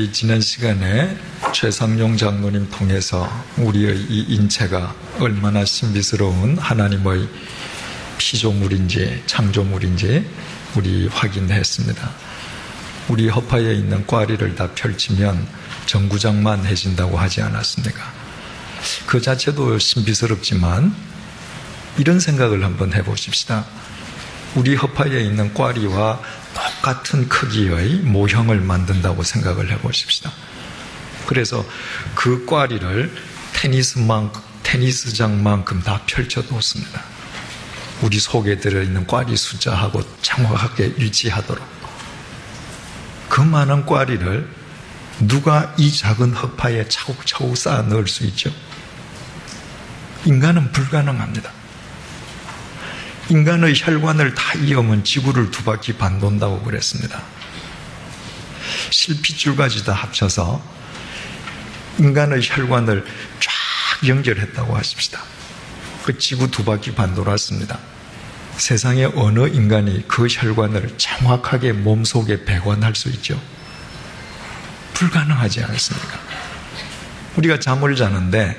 우리 지난 시간에 최상용 장로님 통해서 우리의 이 인체가 얼마나 신비스러운 하나님의 피조물인지 창조물인지 우리 확인했습니다. 우리 허파에 있는 꽈리를 다 펼치면 정구장만 해진다고 하지 않았습니까? 그 자체도 신비스럽지만 이런 생각을 한번 해보십시다. 우리 허파에 있는 꽈리와 똑같은 크기의 모형을 만든다고 생각을 해보십시다. 그래서 그 꽈리를 테니스장만큼 다 펼쳐뒀습니다. 우리 속에 들어있는 꽈리 숫자하고 정확하게 일치하도록. 그 많은 꽈리를 누가 이 작은 허파에 차곡차곡 쌓아 넣을 수 있죠? 인간은 불가능합니다. 인간의 혈관을 다 이으면 지구를 2바퀴 반 돈다고 그랬습니다. 실핏줄까지 다 합쳐서 인간의 혈관을 쫙 연결했다고 하십시다. 그 지구 2바퀴 반 돌았습니다. 세상에 어느 인간이 그 혈관을 정확하게 몸속에 배관할 수 있죠? 불가능하지 않습니까? 우리가 잠을 자는데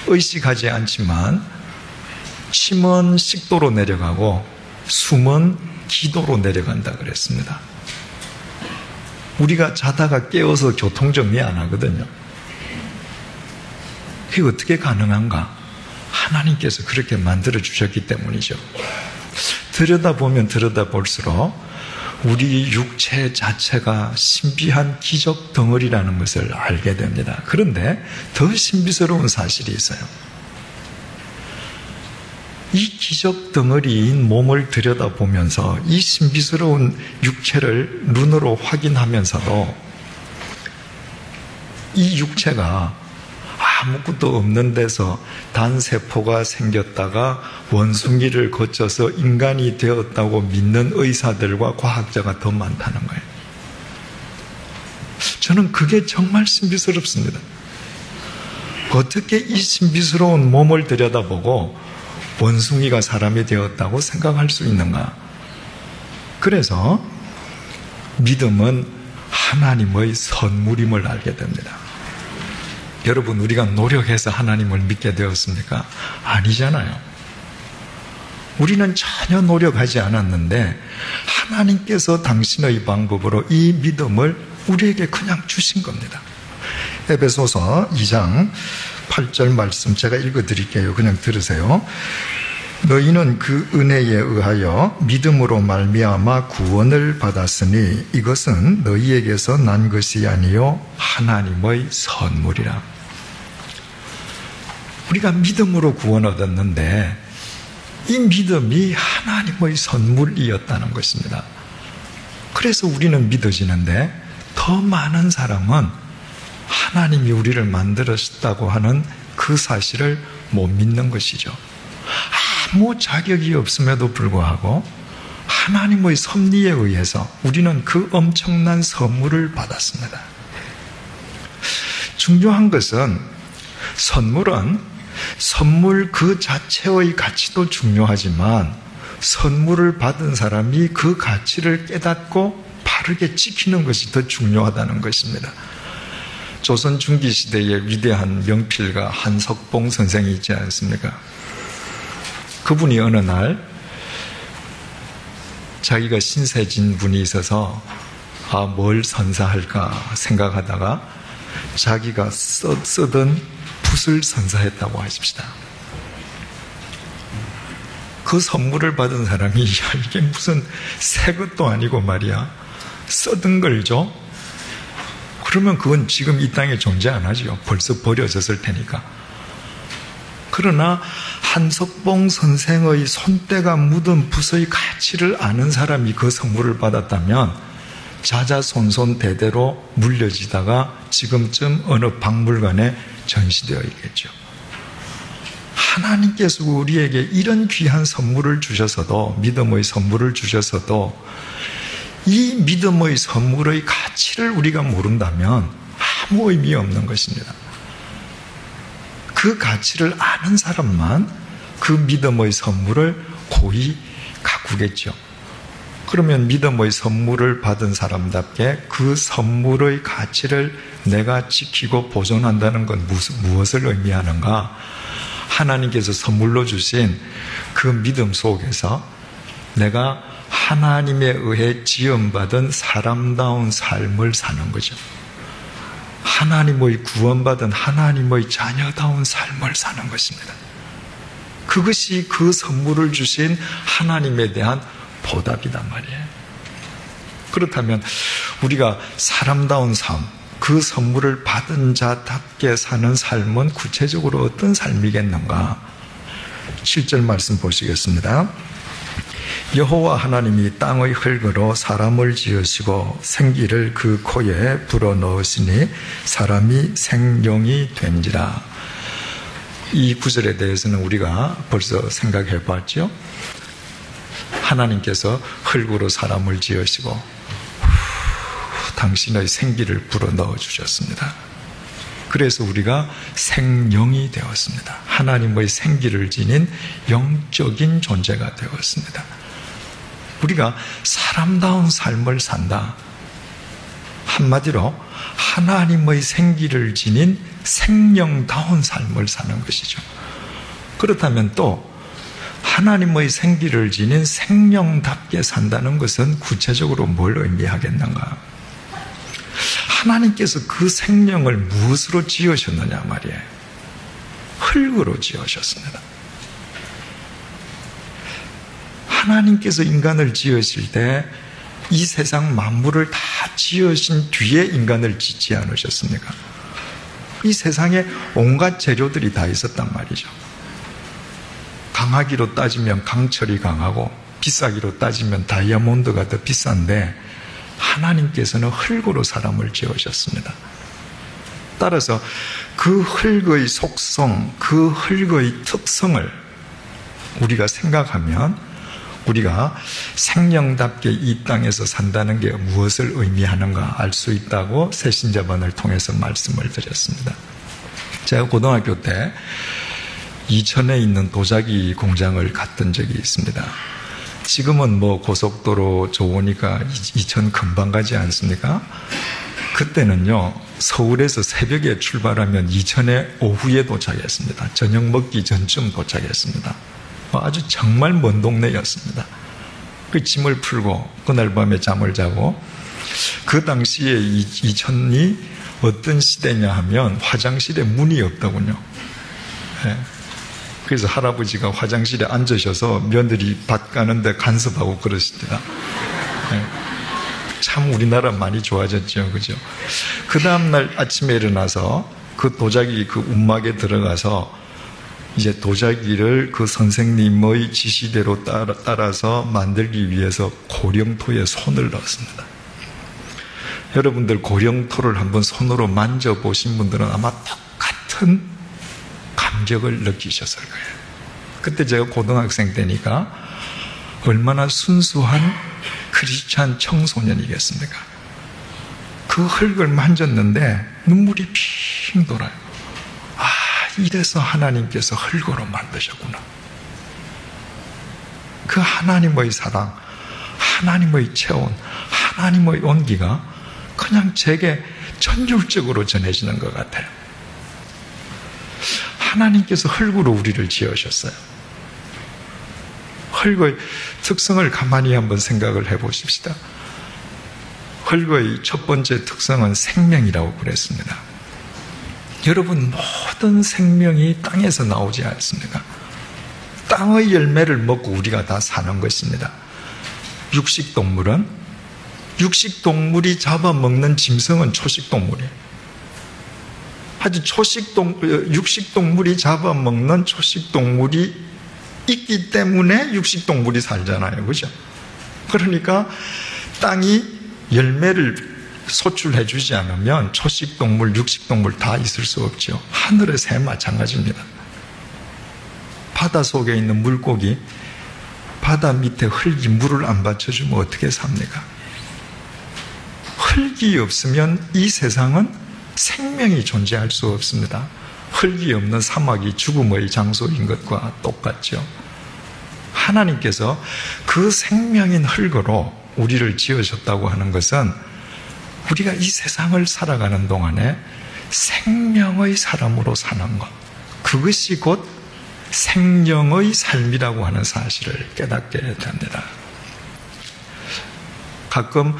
의식하지 않지만 침은 식도로 내려가고 숨은 기도로 내려간다 그랬습니다. 우리가 자다가 깨어서 교통정리 안 하거든요. 그게 어떻게 가능한가? 하나님께서 그렇게 만들어 주셨기 때문이죠. 들여다보면 들여다볼수록 우리 육체 자체가 신비한 기적 덩어리라는 것을 알게 됩니다. 그런데 더 신비스러운 사실이 있어요. 이 기적 덩어리인 몸을 들여다보면서 이 신비스러운 육체를 눈으로 확인하면서도 이 육체가 아무것도 없는 데서 단세포가 생겼다가 원숭이를 거쳐서 인간이 되었다고 믿는 의사들과 과학자가 더 많다는 거예요. 저는 그게 정말 신비스럽습니다. 어떻게 이 신비스러운 몸을 들여다보고 원숭이가 사람이 되었다고 생각할 수 있는가? 그래서 믿음은 하나님의 선물임을 알게 됩니다. 여러분, 우리가 노력해서 하나님을 믿게 되었습니까? 아니잖아요. 우리는 전혀 노력하지 않았는데 하나님께서 당신의 방법으로 이 믿음을 우리에게 그냥 주신 겁니다. 에베소서 2장 8절 말씀 제가 읽어드릴게요. 그냥 들으세요. 너희는 그 은혜에 의하여 믿음으로 말미암아 구원을 받았으니 이것은 너희에게서 난 것이 아니요 하나님의 선물이라. 우리가 믿음으로 구원 얻었는데 이 믿음이 하나님의 선물이었다는 것입니다. 그래서 우리는 믿어지는데 더 많은 사람은 하나님이 우리를 만들었다고 하는 그 사실을 못 믿는 것이죠. 아무 자격이 없음에도 불구하고 하나님의 섭리에 의해서 우리는 그 엄청난 선물을 받았습니다. 중요한 것은 선물 그 자체의 가치도 중요하지만 선물을 받은 사람이 그 가치를 깨닫고 바르게 지키는 것이 더 중요하다는 것입니다. 조선 중기시대의 위대한 명필가 한석봉 선생이 있지 않습니까? 그분이 어느 날 자기가 신세진 분이 있어서 뭘 선사할까 생각하다가 자기가 쓰던 붓을 선사했다고 하십시다. 그 선물을 받은 사람이 이게 무슨 새 것도 아니고 말이야 써든 걸 줘? 그러면 그건 지금 이 땅에 존재 안 하죠. 벌써 버려졌을 테니까. 그러나 한석봉 선생의 손때가 묻은 붓의 가치를 아는 사람이 그 선물을 받았다면 자자손손 대대로 물려지다가 지금쯤 어느 박물관에 전시되어 있겠죠. 하나님께서 우리에게 이런 귀한 선물을 주셔서도, 믿음의 선물을 주셔서도 이 믿음의 선물의 가치를 우리가 모른다면 아무 의미 없는 것입니다. 그 가치를 아는 사람만 그 믿음의 선물을 고이 가꾸겠죠. 그러면 믿음의 선물을 받은 사람답게 그 선물의 가치를 내가 지키고 보존한다는 건 무엇을 의미하는가? 하나님께서 선물로 주신 그 믿음 속에서 내가 하나님에 의해 지음받은 사람다운 삶을 사는 거죠. 하나님의 구원받은 하나님의 자녀다운 삶을 사는 것입니다. 그것이 그 선물을 주신 하나님에 대한 보답이단 말이에요. 그렇다면 우리가 사람다운 삶, 그 선물을 받은 자답게 사는 삶은 구체적으로 어떤 삶이겠는가? 7절 말씀 보시겠습니다. 여호와 하나님이 땅의 흙으로 사람을 지으시고 생기를 그 코에 불어넣으시니 사람이 생명이 된지라. 이 구절에 대해서는 우리가 벌써 생각해 봤죠. 하나님께서 흙으로 사람을 지으시고 당신의 생기를 불어넣어 주셨습니다. 그래서 우리가 생명이 되었습니다. 하나님의 생기를 지닌 영적인 존재가 되었습니다. 우리가 사람다운 삶을 산다. 한마디로 하나님의 생기를 지닌 생명다운 삶을 사는 것이죠. 그렇다면 또 하나님의 생기를 지닌 생명답게 산다는 것은 구체적으로 뭘 의미하겠는가? 하나님께서 그 생명을 무엇으로 지으셨느냐 말이에요. 흙으로 지으셨습니다. 하나님께서 인간을 지으실 때 이 세상 만물을 다 지으신 뒤에 인간을 짓지 않으셨습니까? 이 세상에 온갖 재료들이 다 있었단 말이죠. 강하기로 따지면 강철이 강하고 비싸기로 따지면 다이아몬드가 더 비싼데 하나님께서는 흙으로 사람을 지으셨습니다. 따라서 그 흙의 속성, 그 흙의 특성을 우리가 생각하면 우리가 생명답게 이 땅에서 산다는 게 무엇을 의미하는가 알 수 있다고 새신자반을 통해서 말씀을 드렸습니다. 제가 고등학교 때 이천에 있는 도자기 공장을 갔던 적이 있습니다. 지금은 뭐 고속도로 좋으니까 이천 금방 가지 않습니까? 그때는요, 서울에서 새벽에 출발하면 이천에 오후에 도착했습니다. 저녁 먹기 전쯤 도착했습니다. 아주 정말 먼 동네였습니다. 그 짐을 풀고 그날 밤에 잠을 자고, 그 당시에 이천이 어떤 시대냐 하면 화장실에 문이 없더군요. 네. 그래서 할아버지가 화장실에 앉으셔서 며느리 밭 가는데 간섭하고 그러시더라. 네. 참 우리나라 많이 좋아졌죠, 그죠? 그 다음날 아침에 일어나서 그 도자기 그 움막에 들어가서 이제 도자기를 그 선생님의 지시대로 따라서 만들기 위해서 고령토에 손을 넣었습니다. 여러분들 고령토를 한번 손으로 만져보신 분들은 아마 똑같은 감격을 느끼셨을 거예요. 그때 제가 고등학생 때니까 얼마나 순수한 크리스찬 청소년이겠습니까? 그 흙을 만졌는데 눈물이 핑 돌아요. 아, 이래서 하나님께서 흙으로 만드셨구나. 그 하나님의 사랑, 하나님의 체온, 하나님의 온기가 그냥 제게 전율적으로 전해지는 것 같아요. 하나님께서 흙으로 우리를 지으셨어요. 흙의 특성을 가만히 한번 생각을 해보십시다. 흙의 첫 번째 특성은 생명이라고 그랬습니다. 여러분, 모든 생명이 땅에서 나오지 않습니까? 땅의 열매를 먹고 우리가 다 사는 것입니다. 육식동물이 잡아먹는 짐승은 초식동물이에요. 아주 육식동물이 잡아먹는 초식동물이 있기 때문에 육식동물이 살잖아요. 그죠? 그러니까 땅이 열매를 소출해 주지 않으면 초식동물, 육식동물 다 있을 수 없죠. 하늘의 새 마찬가지입니다. 바다 속에 있는 물고기, 바다 밑에 흙이 물을 안 받쳐주면 어떻게 삽니까? 흙이 없으면 이 세상은 생명이 존재할 수 없습니다. 흙이 없는 사막이 죽음의 장소인 것과 똑같죠. 하나님께서 그 생명인 흙으로 우리를 지으셨다고 하는 것은 우리가 이 세상을 살아가는 동안에 생명의 사람으로 사는 것, 그것이 곧 생명의 삶이라고 하는 사실을 깨닫게 됩니다. 가끔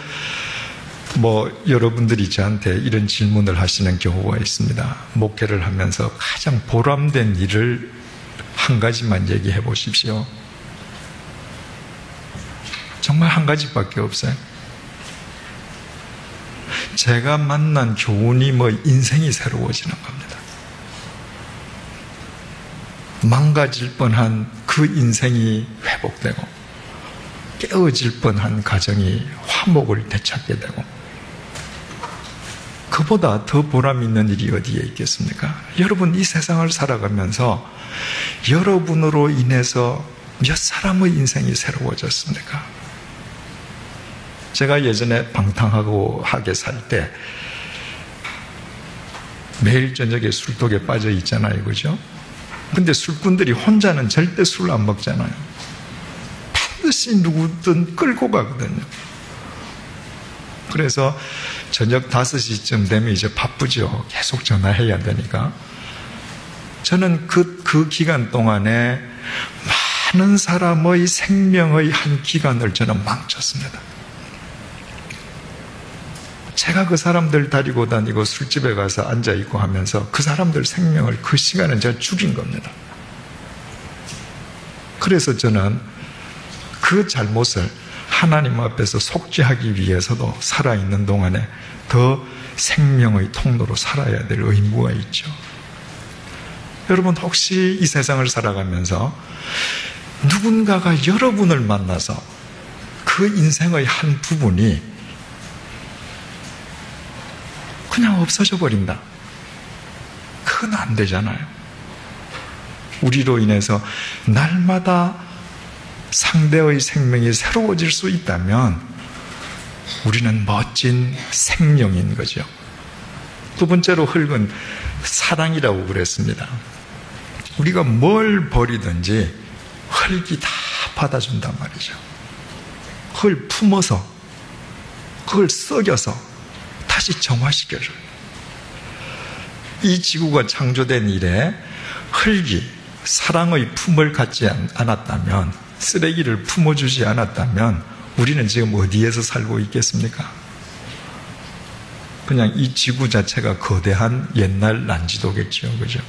여러분들이 저한테 이런 질문을 하시는 경우가 있습니다. 목회를 하면서 가장 보람된 일을 한 가지만 얘기해 보십시오. 정말 한 가지밖에 없어요. 제가 만난 교훈이 인생이 새로워지는 겁니다. 망가질 뻔한 그 인생이 회복되고 깨어질 뻔한 가정이 화목을 되찾게 되고, 그보다 더 보람 있는 일이 어디에 있겠습니까? 여러분, 이 세상을 살아가면서 여러분으로 인해서 몇 사람의 인생이 새로워졌습니까? 제가 예전에 방탕하고 하게 살 때 매일 저녁에 술독에 빠져 있잖아요, 그죠? 근데 술꾼들이 혼자는 절대 술 안 먹잖아요. 반드시 누구든 끌고 가거든요. 그래서 저녁 5시쯤 되면 이제 바쁘죠. 계속 전화해야 되니까. 저는 그 기간 동안에 많은 사람의 생명의 한 기간을 저는 망쳤습니다. 제가 그 사람들 데리고 다니고 술집에 가서 앉아있고 하면서 그 사람들 생명을 그 시간은 제가 죽인 겁니다. 그래서 저는 그 잘못을 하나님 앞에서 속죄하기 위해서도 살아있는 동안에 더 생명의 통로로 살아야 될 의무가 있죠. 여러분, 혹시 이 세상을 살아가면서 누군가가 여러분을 만나서 그 인생의 한 부분이 그냥 없어져 버린다. 그건 안 되잖아요. 우리로 인해서 날마다 상대의 생명이 새로워질 수 있다면 우리는 멋진 생명인 거죠. 두 번째로 흙은 사랑이라고 그랬습니다. 우리가 뭘 버리든지 흙이 다 받아준단 말이죠. 그걸 품어서, 그걸 썩여서 다시 정화시켜줘요. 이 지구가 창조된 이래 흙이 사랑의 품을 갖지 않았다면, 쓰레기를 품어주지 않았다면 우리는 지금 어디에서 살고 있겠습니까? 그냥 이 지구 자체가 거대한 옛날 난지도겠죠. 그죠?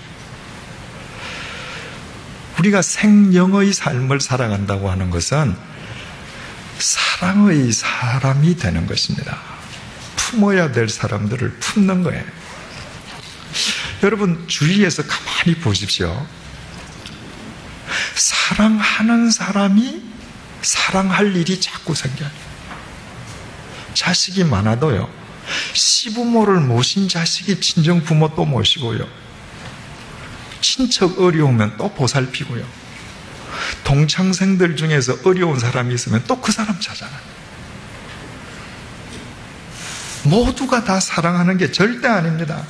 우리가 생명의 삶을 살아간다고 하는 것은 사랑의 사람이 되는 것입니다. 품어야 될 사람들을 품는 거예요. 여러분, 주위에서 가만히 보십시오. 사랑하는 사람이 사랑할 일이 자꾸 생겨요. 자식이 많아도요, 시부모를 모신 자식이 친정부모 또 모시고요, 친척 어려우면 또 보살피고요, 동창생들 중에서 어려운 사람이 있으면 또 그 사람 찾아가요. 모두가 다 사랑하는 게 절대 아닙니다.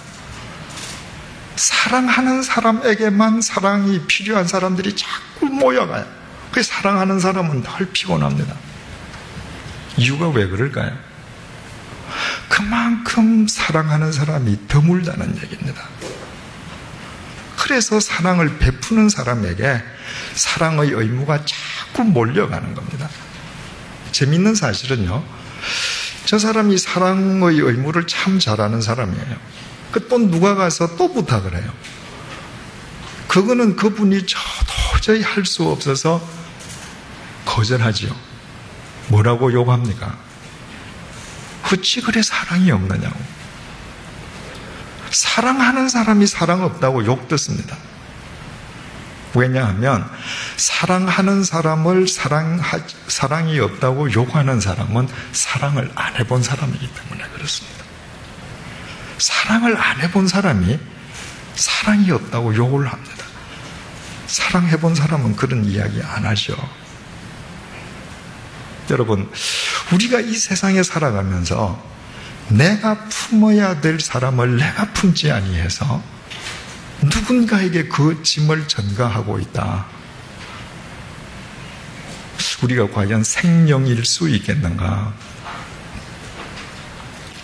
사랑하는 사람에게만 사랑이 필요한 사람들이 자꾸 모여가요. 그 사랑하는 사람은 늘 피곤합니다. 이유가 왜 그럴까요? 그만큼 사랑하는 사람이 드물다는 얘기입니다. 그래서 사랑을 베푸는 사람에게 사랑의 의무가 자꾸 몰려가는 겁니다. 재밌는 사실은요, 저 사람이 사랑의 의무를 참 잘하는 사람이에요. 또 누가 가서 또 부탁을 해요. 그거는 그분이 도저히 할 수 없어서 거절하지요. 뭐라고 욕합니까? 어찌 그래 사랑이 없느냐고. 사랑하는 사람이 사랑 없다고 욕 듣습니다. 왜냐하면 사랑하는 사람을 사랑이 없다고 욕하는 사람은 사랑을 안 해본 사람이기 때문에 그렇습니다. 사랑을 안 해본 사람이 사랑이 없다고 욕을 합니다. 사랑해본 사람은 그런 이야기 안 하죠. 여러분, 우리가 이 세상에 살아가면서 내가 품어야 될 사람을 내가 품지 아니해서 누군가에게 그 짐을 전가하고 있다. 우리가 과연 생명일 수 있겠는가?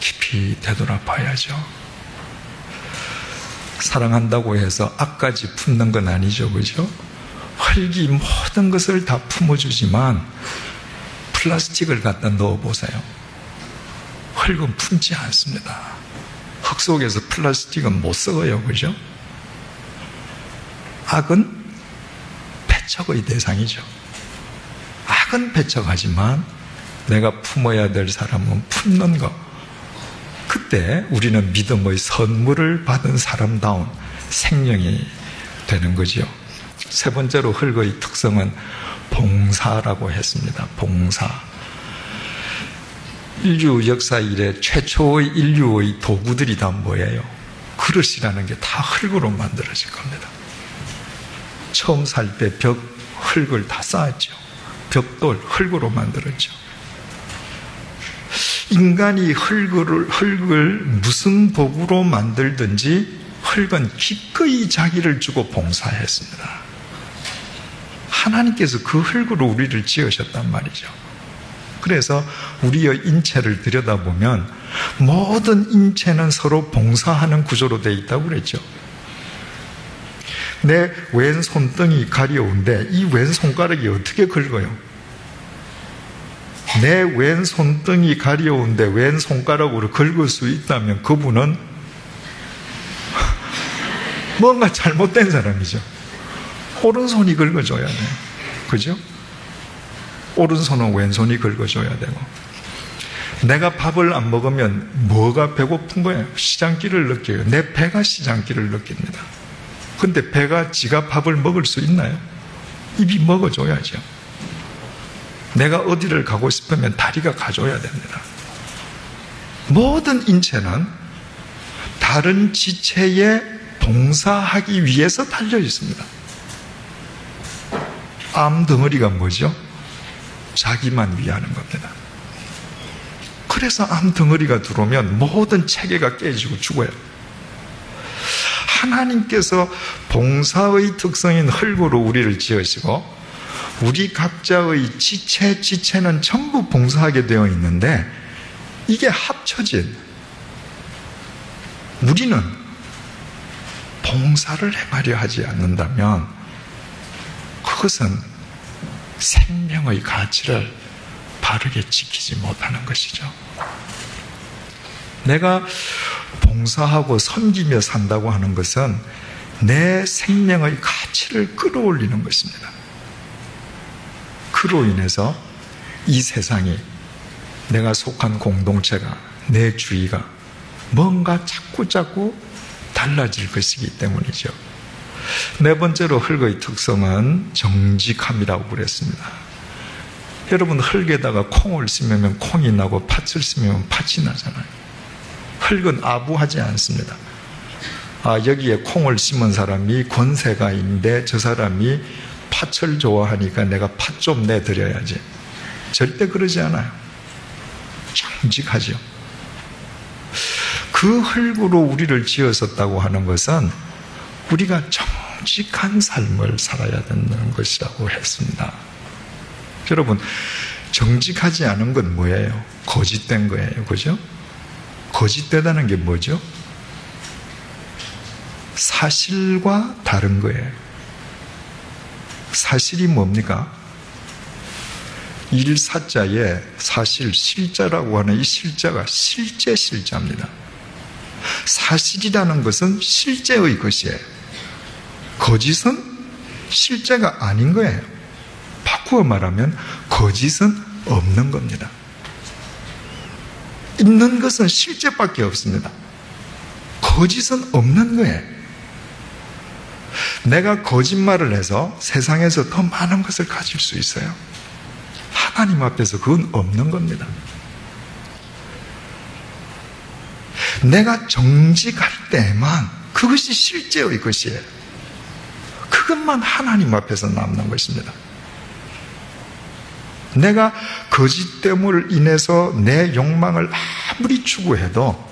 깊이 되돌아봐야죠. 사랑한다고 해서 악까지 품는 건 아니죠, 그죠? 흙이 모든 것을 다 품어주지만 플라스틱을 갖다 넣어보세요. 흙은 품지 않습니다. 흙 속에서 플라스틱은 못 썩어요, 그죠? 악은 배척의 대상이죠. 악은 배척하지만 내가 품어야 될 사람은 품는 것. 그때 우리는 믿음의 선물을 받은 사람다운 생명이 되는 거죠. 세 번째로 흙의 특성은 봉사라고 했습니다. 봉사. 인류 역사 이래 최초의 인류의 도구들이 다 뭐예요? 그릇이라는 게 다 흙으로 만들어질 겁니다. 처음 살 때 흙을 다 쌓았죠. 벽돌, 흙으로 만들었죠. 인간이 흙을 무슨 도구로 만들든지 흙은 기꺼이 자기를 주고 봉사했습니다. 하나님께서 그 흙으로 우리를 지으셨단 말이죠. 그래서 우리의 인체를 들여다보면 모든 인체는 서로 봉사하는 구조로 되어 있다고 그랬죠. 내 왼손등이 가려운데 이 왼손가락이 어떻게 긁어요? 내 왼손등이 가려운데 왼손가락으로 긁을 수 있다면 그분은 뭔가 잘못된 사람이죠. 오른손이 긁어줘야 돼요. 그죠? 오른손은 왼손이 긁어줘야 되고, 내가 밥을 안 먹으면 뭐가 배고픈 거예요? 시장기를 느껴요. 내 배가 시장기를 느낍니다. 근데 배가 지가 밥을 먹을 수 있나요? 입이 먹어줘야죠. 내가 어디를 가고 싶으면 다리가 가줘야 됩니다. 모든 인체는 다른 지체에 봉사하기 위해서 달려 있습니다. 암덩어리가 뭐죠? 자기만 위하는 겁니다. 그래서 암덩어리가 들어오면 모든 체계가 깨지고 죽어요. 하나님께서 봉사의 특성인 흙으로 우리를 지으시고 우리 각자의 지체는 전부 봉사하게 되어 있는데, 이게 합쳐진 우리는 봉사를 행하려 하지 않는다면 그것은 생명의 가치를 바르게 지키지 못하는 것이죠. 내가 봉사하고 섬기며 산다고 하는 것은 내 생명의 가치를 끌어올리는 것입니다. 그로 인해서 이 세상이, 내가 속한 공동체가, 내 주위가 뭔가 자꾸 달라질 것이기 때문이죠. 네 번째로 흙의 특성은 정직함이라고 그랬습니다. 여러분, 흙에다가 콩을 심으면 콩이 나고 팥을 심으면 팥이 나잖아요. 흙은 아부하지 않습니다. 여기에 콩을 심은 사람이 권세가 있는데 저 사람이 팥을 좋아하니까 내가 팥 좀 내드려야지. 절대 그러지 않아요. 정직하죠. 그 흙으로 우리를 지었었다고 하는 것은 우리가 정직한 삶을 살아야 된다는 것이라고 했습니다. 여러분, 정직하지 않은 건 뭐예요? 거짓된 거예요. 그죠? 거짓되다는 게 뭐죠? 사실과 다른 거예요. 사실이 뭡니까? 일사자에 사실, 실자라고 하는 이 실자가 실제 실자입니다. 사실이라는 것은 실제의 것이에요. 거짓은 실제가 아닌 거예요. 바꾸어 말하면 거짓은 없는 겁니다. 있는 것은 실제밖에 없습니다. 거짓은 없는 거예요. 내가 거짓말을 해서 세상에서 더 많은 것을 가질 수 있어요. 하나님 앞에서 그건 없는 겁니다. 내가 정직할 때만 그것이 실제의 것이에요. 그것만 하나님 앞에서 남는 것입니다. 내가 거짓됨을 인해서 내 욕망을 아무리 추구해도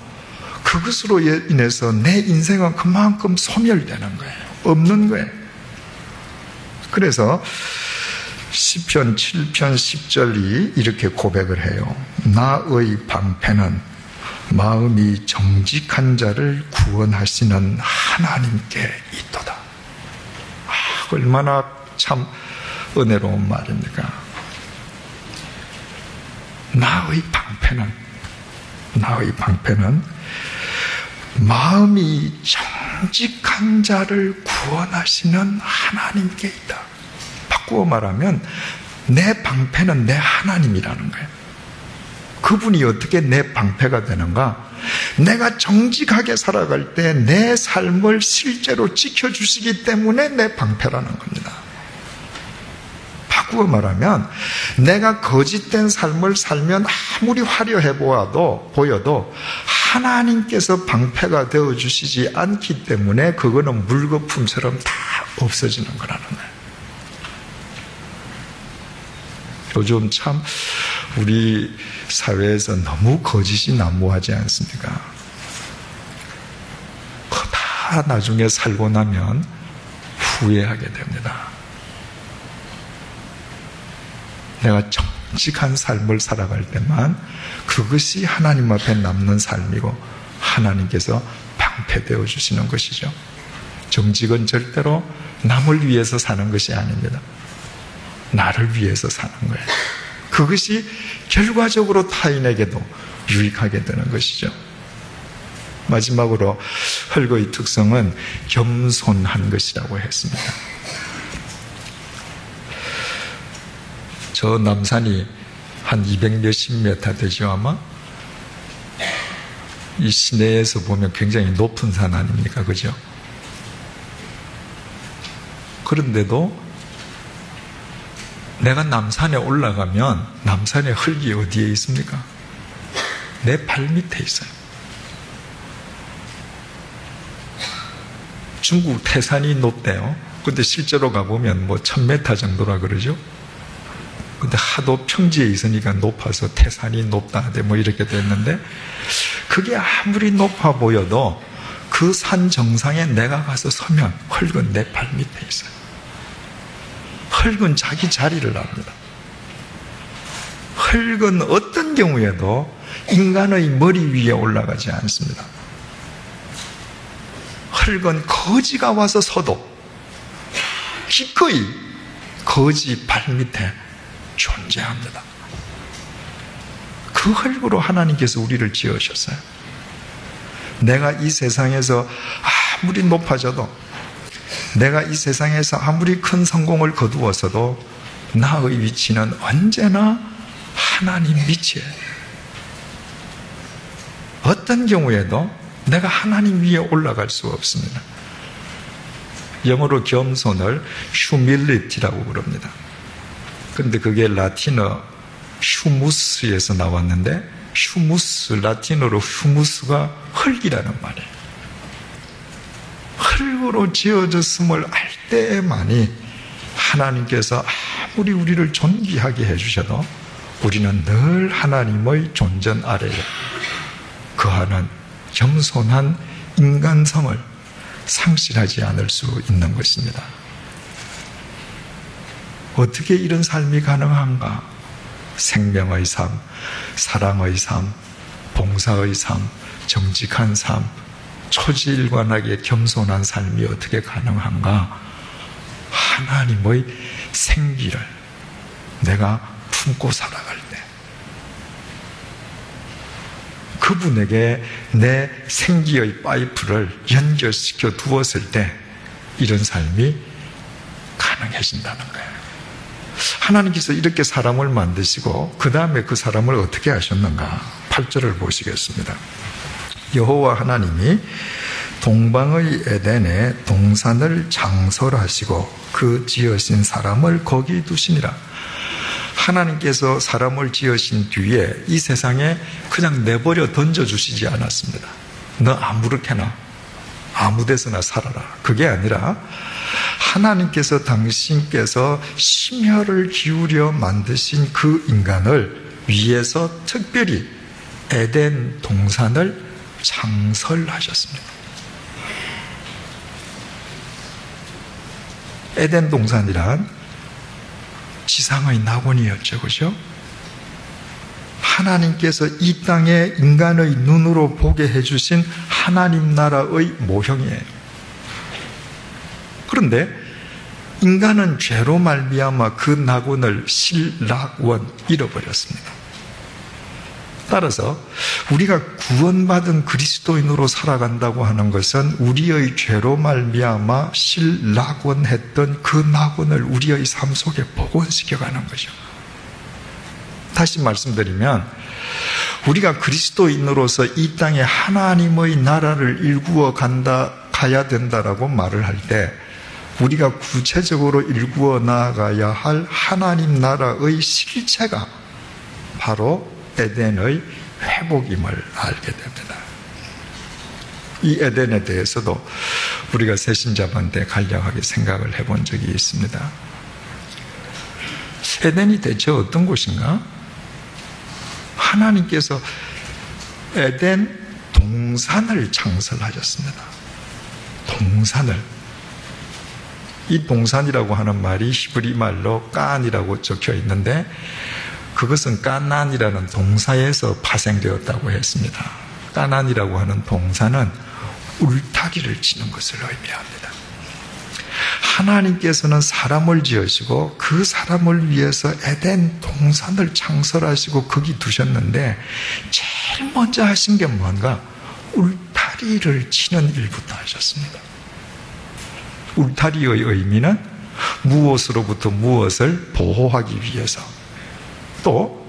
그것으로 인해서 내 인생은 그만큼 소멸되는 거예요. 없는 거예요. 그래서 시편 7편 10절이 이렇게 고백을 해요. 나의 방패는 마음이 정직한 자를 구원하시는 하나님께 있도다. 얼마나 참 은혜로운 말입니까? 나의 방패는 마음이 정직한 자를 구원하시는 하나님께 있다. 바꾸어 말하면 내 방패는 내 하나님이라는 거예요. 그분이 어떻게 내 방패가 되는가? 내가 정직하게 살아갈 때 내 삶을 실제로 지켜주시기 때문에 내 방패라는 겁니다. 바꾸어 말하면 내가 거짓된 삶을 살면 아무리 화려해 보여도 하나님께서 방패가 되어주시지 않기 때문에 그거는 물거품처럼 다 없어지는 거라는 거예요. 요즘 참 우리 사회에서 너무 거짓이 난무하지 않습니까? 다 나중에 살고 나면 후회하게 됩니다. 내가 정직한 삶을 살아갈 때만 그것이 하나님 앞에 남는 삶이고 하나님께서 방패되어 주시는 것이죠. 정직은 절대로 남을 위해서 사는 것이 아닙니다. 나를 위해서 사는 거예요. 그것이 결과적으로 타인에게도 유익하게 되는 것이죠. 마지막으로 헐거의 특성은 겸손한 것이라고 했습니다. 저 남산이 한 200몇십 미터 되죠 아마? 이 시내에서 보면 굉장히 높은 산 아닙니까? 그죠? 그런데도 내가 남산에 올라가면 남산의 흙이 어디에 있습니까? 내 발 밑에 있어요. 중국 태산이 높대요. 근데 실제로 가보면 1000m 정도라 그러죠. 근데 하도 평지에 있으니까 높아서 태산이 높다 하대 이렇게 됐는데, 그게 아무리 높아 보여도 그 산 정상에 내가 가서 서면 흙은 내 발 밑에 있어요. 흙은 자기 자리를 압니다. 흙은 어떤 경우에도 인간의 머리 위에 올라가지 않습니다. 흙은 거지가 와서 서도 기꺼이 거지 발 밑에 존재합니다. 그 흙으로 하나님께서 우리를 지으셨어요. 내가 이 세상에서 아무리 높아져도, 내가 이 세상에서 아무리 큰 성공을 거두었어도 나의 위치는 언제나 하나님 밑이에요. 어떤 경우에도 내가 하나님 위에 올라갈 수 없습니다. 영어로 겸손을 humility라고 부릅니다. 그런데 그게 라틴어 휴무스에서 나왔는데, 휴무스, 라틴어로 휴무스가 흙이라는 말이에요. 흙으로 지어졌음을 알 때만이 하나님께서 아무리 우리를 존귀하게 해주셔도 우리는 늘 하나님의 존전 아래에 거하는 겸손한 인간성을 상실하지 않을 수 있는 것입니다. 어떻게 이런 삶이 가능한가? 생명의 삶, 사랑의 삶, 봉사의 삶, 정직한 삶, 초지일관하게 겸손한 삶이 어떻게 가능한가? 하나님의 생기를 내가 품고 살아갈 때, 그분에게 내 생기의 파이프를 연결시켜 두었을 때 이런 삶이 가능해진다는 거예요. 하나님께서 이렇게 사람을 만드시고 그 다음에 그 사람을 어떻게 하셨는가? 8절을 보시겠습니다. 여호와 하나님이 동방의 에덴에 동산을 장설하시고 그 지으신 사람을 거기 두시니라. 하나님께서 사람을 지으신 뒤에 이 세상에 그냥 내버려 던져주시지 않았습니다. 너 아무렇게나 아무 데서나 살아라. 그게 아니라 하나님께서 당신께서 심혈을 기울여 만드신 그 인간을 위해서 특별히 에덴 동산을 장설하셨습니다. 에덴 동산이란 지상의 낙원이었죠. 그죠? 하나님께서 이 땅에 인간의 눈으로 보게 해주신 하나님 나라의 모형이에요. 그런데 인간은 죄로 말미암아 그 낙원을 실낙원 잃어버렸습니다. 따라서 우리가 구원받은 그리스도인으로 살아간다고 하는 것은 우리의 죄로 말미암아 실낙원했던 그 낙원을 우리의 삶 속에 복원시켜가는 거죠. 다시 말씀드리면 우리가 그리스도인으로서 이 땅에 하나님의 나라를 일구어 가야 된다라고 말을 할 때 우리가 구체적으로 일구어 나아가야 할 하나님 나라의 실체가 바로 에덴의 회복임을 알게 됩니다. 이 에덴에 대해서도 우리가 새신자분한테 간략하게 생각을 해본 적이 있습니다. 에덴이 대체 어떤 곳인가? 하나님께서 에덴 동산을 창설하셨습니다. 동산을. 이 동산이라고 하는 말이 히브리 말로 깐이라고 적혀 있는데 그것은 까난이라는 동사에서 파생되었다고 했습니다. 까난이라고 하는 동사는 울타리를 치는 것을 의미합니다. 하나님께서는 사람을 지으시고 그 사람을 위해서 에덴 동산을 창설하시고 거기 두셨는데 제일 먼저 하신 게 뭔가? 울타리를 치는 일부터 하셨습니다. 울타리의 의미는 무엇으로부터 무엇을 보호하기 위해서 또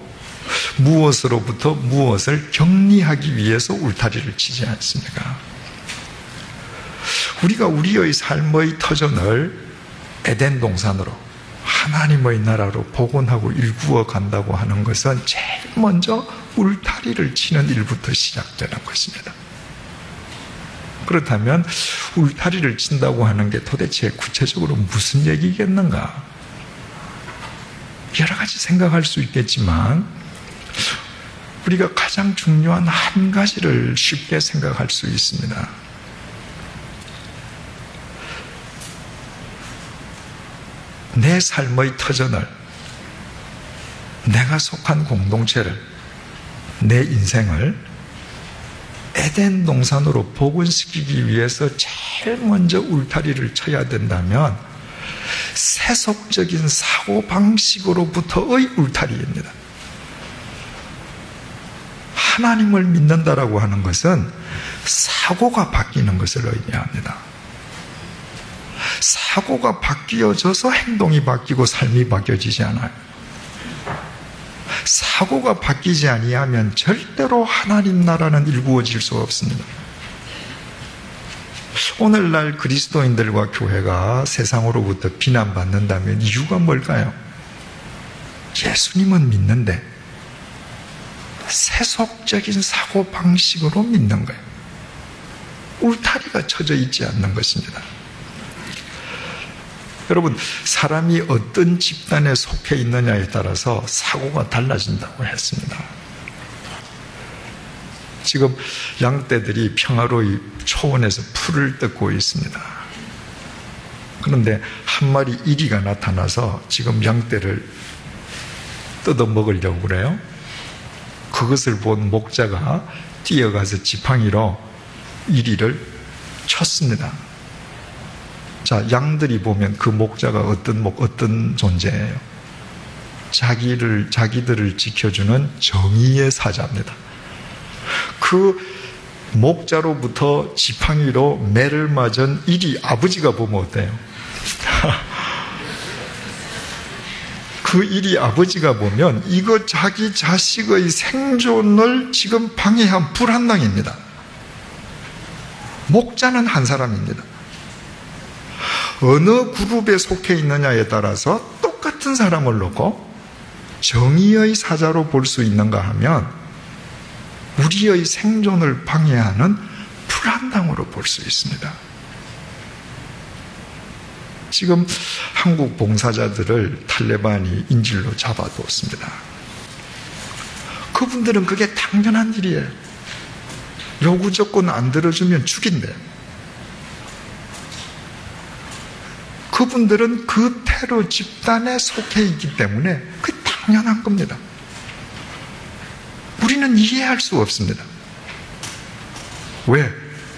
무엇으로부터 무엇을 격리하기 위해서 울타리를 치지 않습니까? 우리가 우리의 삶의 터전을 에덴 동산으로 하나님의 나라로 복원하고 일구어 간다고 하는 것은 제일 먼저 울타리를 치는 일부터 시작되는 것입니다. 그렇다면 울타리를 친다고 하는 게 도대체 구체적으로 무슨 얘기겠는가? 여러 가지 생각할 수 있겠지만 우리가 가장 중요한 한 가지를 쉽게 생각할 수 있습니다. 내 삶의 터전을, 내가 속한 공동체를, 내 인생을 에덴 동산으로 복원시키기 위해서 제일 먼저 울타리를 쳐야 된다면 세속적인 사고방식으로부터의 울타리입니다. 하나님을 믿는다라고 하는 것은 사고가 바뀌는 것을 의미합니다. 사고가 바뀌어져서 행동이 바뀌고 삶이 바뀌어지지 않아요. 사고가 바뀌지 아니하면 절대로 하나님 나라는 일구어질 수 없습니다. 오늘날 그리스도인들과 교회가 세상으로부터 비난받는다면 이유가 뭘까요? 예수님은 믿는데 세속적인 사고방식으로 믿는 거예요. 울타리가 쳐져 있지 않는 것입니다. 여러분, 사람이 어떤 집단에 속해 있느냐에 따라서 사고가 달라진다고 했습니다. 지금 양떼들이 평화로이 초원에서 풀을 뜯고 있습니다. 그런데 한 마리 이리가 나타나서 지금 양떼를 뜯어 먹으려고 그래요. 그것을 본 목자가 뛰어가서 지팡이로 이리를 쳤습니다. 자, 양들이 보면 그 목자가 어떤 존재예요? 자기들을 지켜주는 정의의 사자입니다. 그 목자로부터 지팡이로 매를 맞은 이리 아버지가 보면 어때요? 그 이리 아버지가 보면 이거 자기 자식의 생존을 지금 방해한 불한당입니다. 목자는 한 사람입니다. 어느 그룹에 속해 있느냐에 따라서 똑같은 사람을 놓고 정의의 사자로 볼 수 있는가 하면 우리의 생존을 방해하는 불한당으로 볼 수 있습니다. 지금 한국 봉사자들을 탈레반이 인질로 잡아두었습니다. 그분들은 그게 당연한 일이에요. 요구 조건 안 들어주면 죽인대요. 그분들은 그 테러 집단에 속해 있기 때문에 그게 당연한 겁니다. 우리는 이해할 수 없습니다. 왜?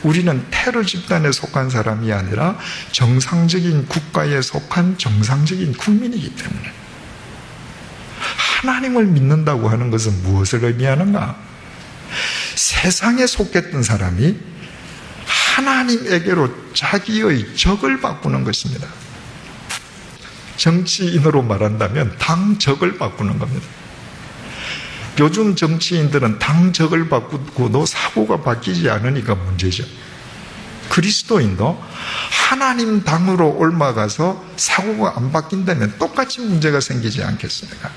우리는 테러 집단에 속한 사람이 아니라 정상적인 국가에 속한 정상적인 국민이기 때문에. 하나님을 믿는다고 하는 것은 무엇을 의미하는가? 세상에 속했던 사람이 하나님에게로 자기의 적을 바꾸는 것입니다. 정치인으로 말한다면 당적을 바꾸는 겁니다. 요즘 정치인들은 당적을 바꾸고도 사고가 바뀌지 않으니까 문제죠. 그리스도인도 하나님 당으로 옮아가서 사고가 안 바뀐다면 똑같이 문제가 생기지 않겠습니까?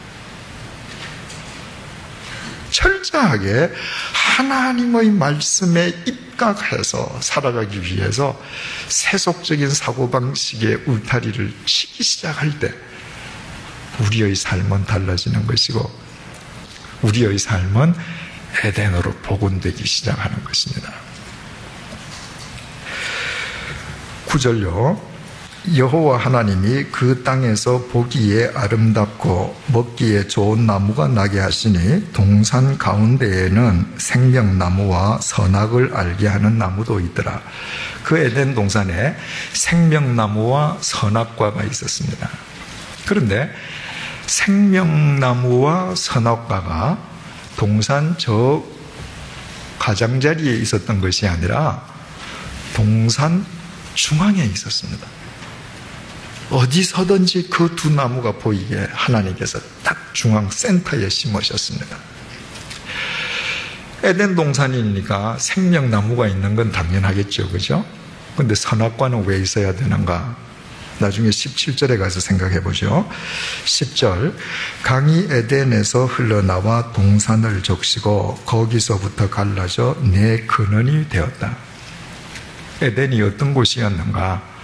철저하게 하나님의 말씀에 입각해서 살아가기 위해서 세속적인 사고방식의 울타리를 치기 시작할 때 우리의 삶은 달라지는 것이고 우리의 삶은 에덴으로 복원되기 시작하는 것입니다. 9절요. 여호와 하나님이 그 땅에서 보기에 아름답고 먹기에 좋은 나무가 나게 하시니 동산 가운데에는 생명나무와 선악을 알게 하는 나무도 있더라. 그 에덴 동산에 생명나무와 선악과가 있었습니다. 그런데 생명나무와 선악과가 동산 저 가장자리에 있었던 것이 아니라 동산 중앙에 있었습니다. 어디서든지 그 두 나무가 보이게 하나님께서 딱 중앙 센터에 심으셨습니다. 에덴 동산이니까 생명나무가 있는 건 당연하겠죠, 그죠? 근데 선악과는 왜 있어야 되는가? 나중에 17절에 가서 생각해 보죠. 10절, 강이 에덴에서 흘러나와 동산을 적시고 거기서부터 갈라져 네 근원이 되었다. 에덴이 어떤 곳이었는가?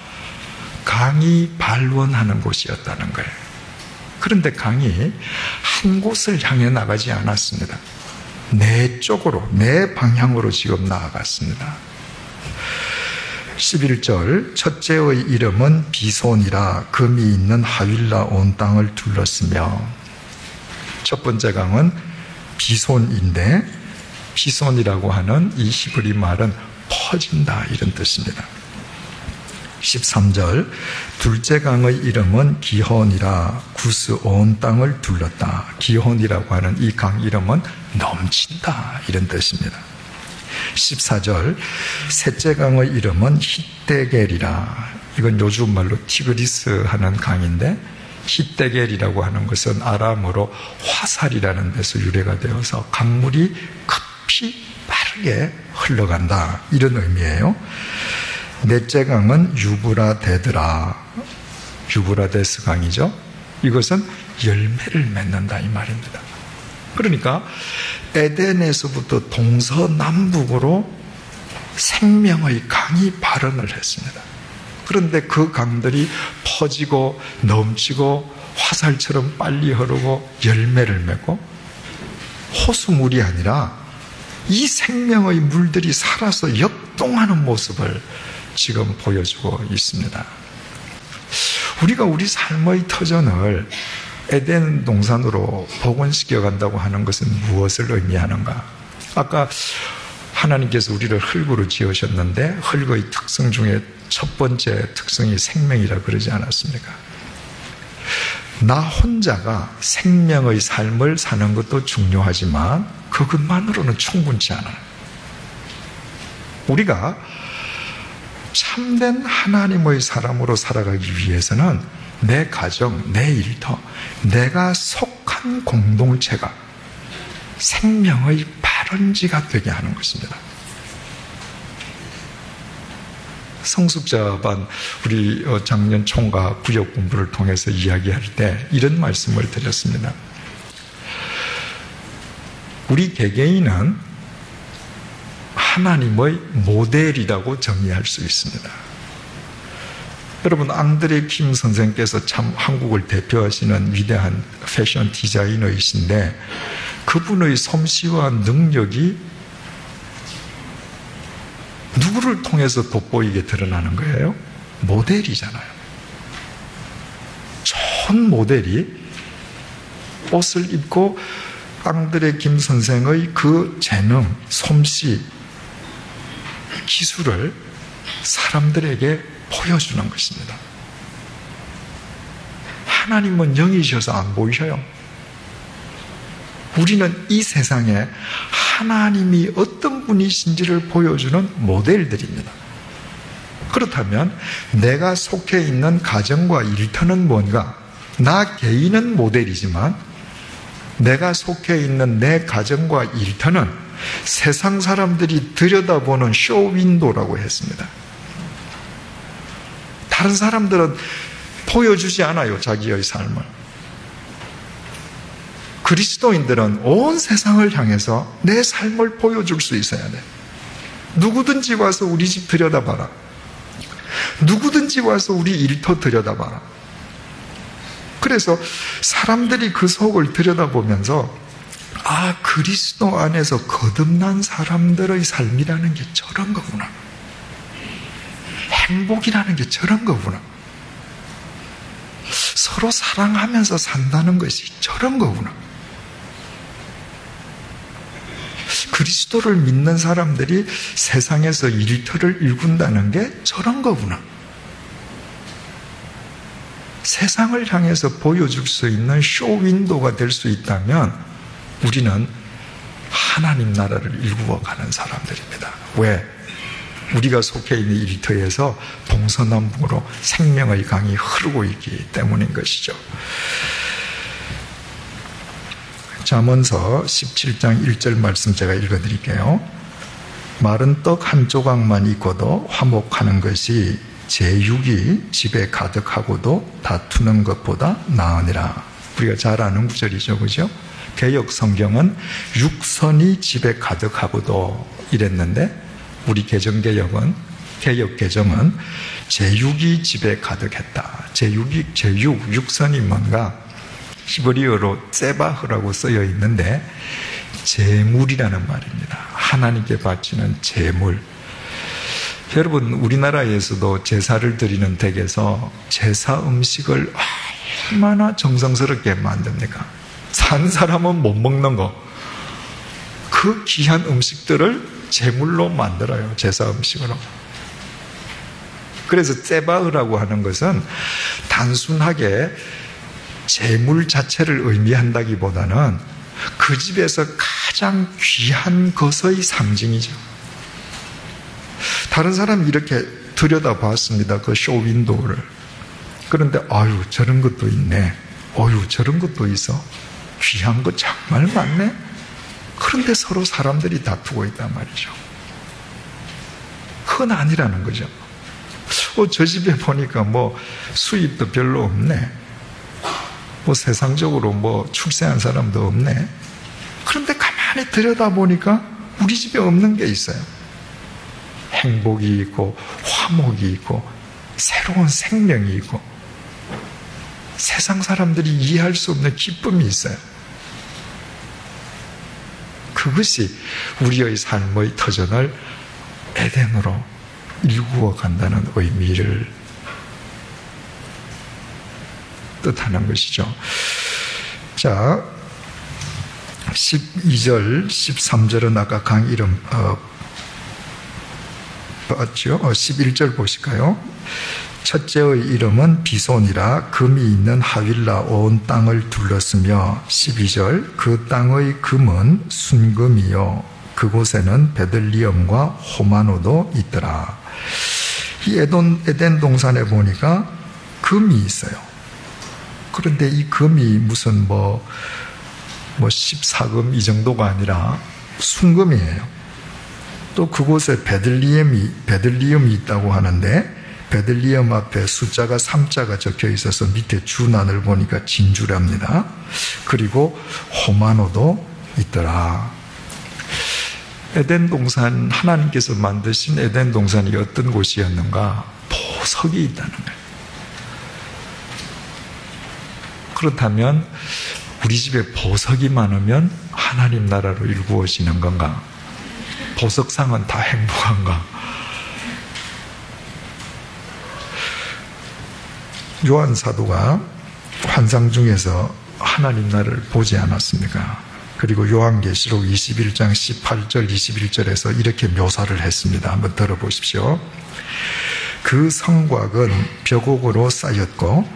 강이 발원하는 곳이었다는 거예요. 그런데 강이 한 곳을 향해 나가지 않았습니다. 네 쪽으로, 네 방향으로 지금 나아갔습니다. 11절, 첫째의 이름은 비손이라 금이 있는 하윌라 온 땅을 둘렀으며, 첫 번째 강은 비손인데 비손이라고 하는 이 히브리 말은 퍼진다 이런 뜻입니다. 13절, 둘째 강의 이름은 기혼이라 구스 온 땅을 둘렀다. 기혼이라고 하는 이 강 이름은 넘친다 이런 뜻입니다. 14절, 셋째 강의 이름은 히데겔이라. 이건 요즘 말로 티그리스 하는 강인데, 히데겔이라고 하는 것은 아람어로 화살이라는 데서 유래가 되어서 강물이 급히 빠르게 흘러간다 이런 의미예요. 넷째 강은 유브라데드라. 유브라데스 강이죠. 이것은 열매를 맺는다 이 말입니다. 그러니까 에덴에서부터 동서남북으로 생명의 강이 발원을 했습니다. 그런데 그 강들이 퍼지고 넘치고 화살처럼 빨리 흐르고 열매를 맺고 호수물이 아니라 이 생명의 물들이 살아서 역동하는 모습을 지금 보여주고 있습니다. 우리가 우리 삶의 터전을 에덴 동산으로 복원시켜 간다고 하는 것은 무엇을 의미하는가? 아까 하나님께서 우리를 흙으로 지으셨는데 흙의 특성 중에 첫 번째 특성이 생명이라 그러지 않았습니까? 나 혼자가 생명의 삶을 사는 것도 중요하지만 그것만으로는 충분치 않아요. 우리가 참된 하나님의 사람으로 살아가기 위해서는 내 가정, 내 일터, 내가 속한 공동체가 생명의 발원지가 되게 하는 것입니다. 성숙자반 우리 작년 총각 구역 공부를 통해서 이야기할 때 이런 말씀을 드렸습니다. 우리 개개인은 하나님의 모델이라고 정의할 수 있습니다. 여러분, 앙드레 킴 선생께서 참 한국을 대표하시는 위대한 패션 디자이너이신데 그분의 솜씨와 능력이 누구를 통해서 돋보이게 드러나는 거예요? 모델이잖아요. 모든 모델이 옷을 입고 앙드레 김 선생의 그 재능, 솜씨, 기술을 사람들에게 보여주는 것입니다. 하나님은 영이셔서 안 보이셔요. 우리는 이 세상에 하나님이 어떤 분이신지를 보여주는 모델들입니다. 그렇다면 내가 속해 있는 가정과 일터는 뭔가? 나 개인은 모델이지만 내가 속해 있는 내 가정과 일터는 세상 사람들이 들여다보는 쇼윈도라고 했습니다. 다른 사람들은 보여주지 않아요, 자기의 삶을. 그리스도인들은 온 세상을 향해서 내 삶을 보여줄 수 있어야 돼. 누구든지 와서 우리 집 들여다봐라. 누구든지 와서 우리 일터 들여다봐라. 그래서 사람들이 그 속을 들여다보면서 아, 그리스도 안에서 거듭난 사람들의 삶이라는 게 저런 거구나. 행복이라는 게 저런 거구나. 서로 사랑하면서 산다는 것이 저런 거구나. 그리스도를 믿는 사람들이 세상에서 일터를 일군다는 게 저런 거구나. 세상을 향해서 보여줄 수 있는 쇼윈도가 될 수 있다면 우리는 하나님 나라를 일구어가는 사람들입니다. 왜? 우리가 속해 있는 일터에서 동서남북으로 생명의 강이 흐르고 있기 때문인 것이죠. 잠언서 17장 1절 말씀 제가 읽어드릴게요. 마른 떡 한 조각만 있고도 화목하는 것이 제6이 집에 가득하고도 다투는 것보다 나으니라. 우리가 잘 아는 구절이죠, 그죠? 개역 성경은 육선이 집에 가득하고도 이랬는데 우리 개정개역은 개역 개정은 제6이 집에 가득했다. 제6 육선이 뭔가 히브리어로 세바흐라고 쓰여 있는데 제물이라는 말입니다. 하나님께 바치는 제물. 여러분, 우리나라에서도 제사를 드리는 댁에서 제사 음식을 얼마나 정성스럽게 만듭니까? 산 사람은 못 먹는 거. 그 귀한 음식들을 제물로 만들어요. 제사 음식으로. 그래서 세바흐라고 하는 것은 단순하게 제물 자체를 의미한다기보다는 그 집에서 가장 귀한 것의 상징이죠. 다른 사람이 이렇게 들여다봤습니다. 그 쇼윈도우를. 그런데 아유, 저런 것도 있네. 아유, 저런 것도 있어. 귀한 거 정말 많네. 그런데 서로 사람들이 다투고 있단 말이죠. 그건 아니라는 거죠. 저 집에 보니까 뭐 수입도 별로 없네. 뭐 세상적으로 뭐 출세한 사람도 없네. 그런데 가만히 들여다보니까 우리 집에 없는 게 있어요. 행복이 있고 화목이 있고 새로운 생명이 있고 세상 사람들이 이해할 수 없는 기쁨이 있어요. 그것이 우리의 삶의 터전을 에덴으로 일구어 간다는 의미를 뜻하는 것이죠. 자, 12절, 13절은 아까 강 이름 봤죠? 11절 보실까요? 첫째의 이름은 비손이라 금이 있는 하윌라 온 땅을 둘렀으며 12절 그 땅의 금은 순금이요 그곳에는 베들리엄과 호마노도 있더라. 이 에덴 동산에 보니까 금이 있어요. 그런데 이 금이 무슨 뭐 14금 이 정도가 아니라 순금이에요. 또 그곳에 베들리엄이 있다고 하는데 베들리엄 앞에 숫자가 3자가 적혀 있어서 밑에 주난을 보니까 진주랍니다. 그리고 호마노도 있더라. 에덴 동산, 하나님께서 만드신 에덴 동산이 어떤 곳이었는가? 보석이 있다는 거예요. 그렇다면 우리 집에 보석이 많으면 하나님 나라로 일구어지는 건가? 보석상은 다 행복한가? 요한 사도가 환상 중에서 하나님 나라를 보지 않았습니까? 그리고 요한계시록 21장 18절 21절에서 이렇게 묘사를 했습니다. 한번 들어보십시오. 그 성곽은 벽옥으로 쌓였고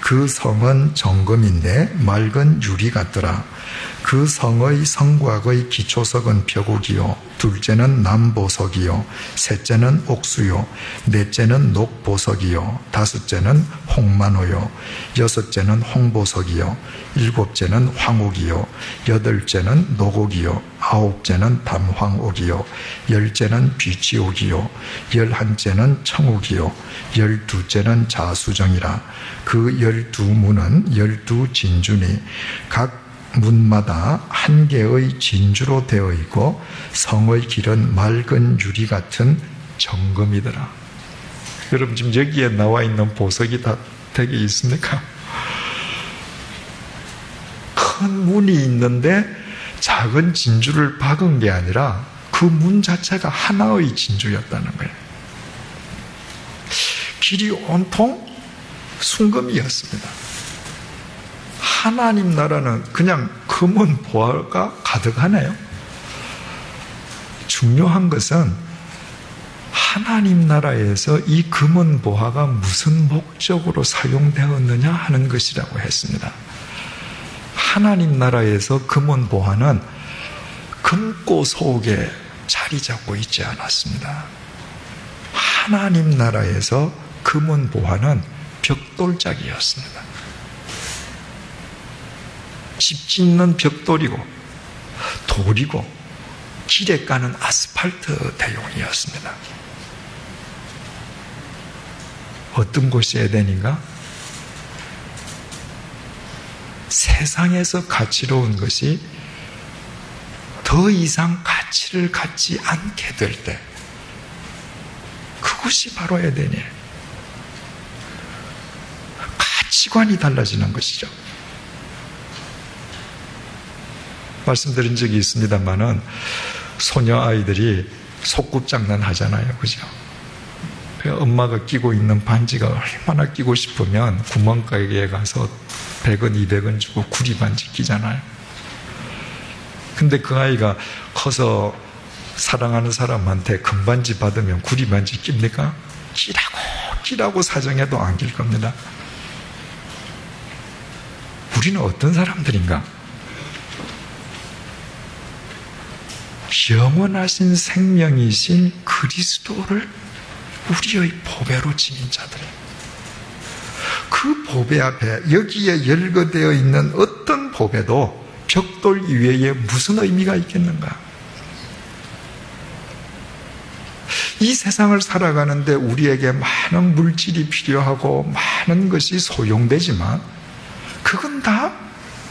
그 성은 정금인데 맑은 유리 같더라. 그 성의 성곽의 기초석은 벽옥이요, 둘째는 남보석이요, 셋째는 옥수요, 넷째는 녹보석이요, 다섯째는 홍만호요, 여섯째는 홍보석이요, 일곱째는 황옥이요, 여덟째는 녹옥이요, 아홉째는 담황옥이요, 열째는 비치옥이요, 열한째는 청옥이요, 열두째는 자수정이라. 그 12문은 12진주니 각 문마다 한 개의 진주로 되어 있고 성의 길은 맑은 유리 같은 정금이더라. 여러분, 지금 여기에 나와 있는 보석이 다 댁에 있습니까? 큰 문이 있는데 작은 진주를 박은 게 아니라 그 문 자체가 하나의 진주였다는 거예요. 길이 온통 순금이었습니다. 하나님 나라는 그냥 금은 보화가 가득하네요. 중요한 것은 하나님 나라에서 이 금은 보화가 무슨 목적으로 사용되었느냐 하는 것이라고 했습니다. 하나님 나라에서 금은 보화는 금고 속에 자리 잡고 있지 않았습니다. 하나님 나라에서 금은 보화는 벽돌짝이었습니다. 집 짓는 벽돌이고 돌이고 길에 까는 아스팔트 대용이었습니다. 어떤 곳이 에덴인가? 세상에서 가치로운 것이 더 이상 가치를 갖지 않게 될 때, 그것이 바로 에덴이에요. 가치관이 달라지는 것이죠. 말씀드린 적이 있습니다만은 소녀 아이들이 소꿉장난 하잖아요, 그죠? 엄마가 끼고 있는 반지가 얼마나 끼고 싶으면 구멍가게에 가서 100원, 200원 주고 구리 반지 끼잖아요. 근데 그 아이가 커서 사랑하는 사람한테 금반지 받으면 구리 반지 낍니까? 끼라고 사정해도 안 낄 겁니다. 우리는 어떤 사람들인가? 영원하신 생명이신 그리스도를 우리의 보배로 지닌 자들이에요. 그 보배 앞에 여기에 열거되어 있는 어떤 보배도 벽돌 이외에 무슨 의미가 있겠는가? 이 세상을 살아가는데 우리에게 많은 물질이 필요하고 많은 것이 소용되지만 그건 다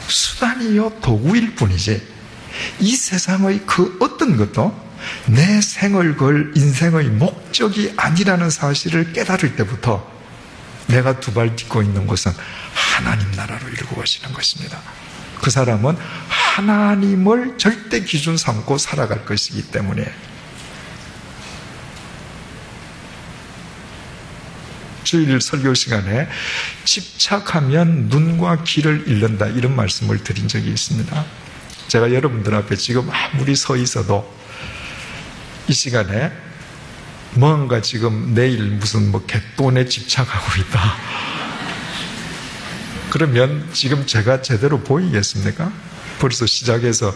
수단이요 도구일 뿐이지, 이 세상의 그 어떤 것도 내 생을 걸 인생의 목적이 아니라는 사실을 깨달을 때부터 내가 두 발 딛고 있는 곳은 하나님 나라로 이루고 가시는 것입니다. 그 사람은 하나님을 절대 기준 삼고 살아갈 것이기 때문에. 주일 설교 시간에 집착하면 눈과 귀를 잃는다, 이런 말씀을 드린 적이 있습니다. 제가 여러분들 앞에 지금 아무리 서 있어도 이 시간에 뭔가 지금 내일 무슨 갯돈에 집착하고 있다, 그러면 지금 제가 제대로 보이겠습니까? 벌써 시작해서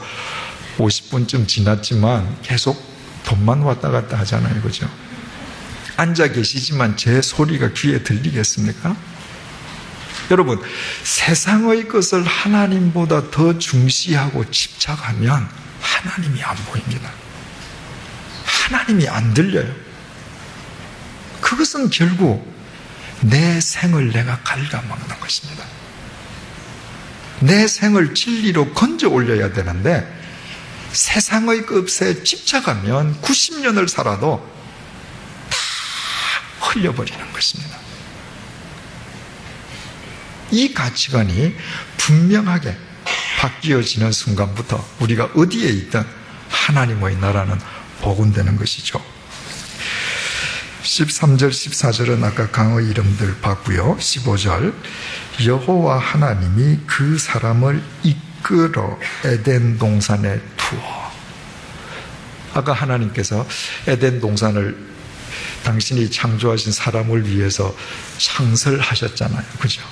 50분쯤 지났지만 계속 돈만 왔다 갔다 하잖아요, 그죠? 앉아 계시지만 제 소리가 귀에 들리겠습니까? 여러분, 세상의 것을 하나님보다 더 중시하고 집착하면 하나님이 안 보입니다. 하나님이 안 들려요. 그것은 결국 내 생을 내가 갉아먹는 것입니다. 내 생을 진리로 건져 올려야 되는데 세상의 것에 집착하면 90년을 살아도 다 흘려버리는 것입니다. 이 가치관이 분명하게 바뀌어지는 순간부터 우리가 어디에 있든 하나님의 나라는 복원되는 것이죠. 13절, 14절은 아까 강의 이름들 봤고요. 15절, 여호와 하나님이 그 사람을 이끌어 에덴 동산에 두어. 아까 하나님께서 에덴 동산을 당신이 창조하신 사람을 위해서 창설하셨잖아요. 그죠?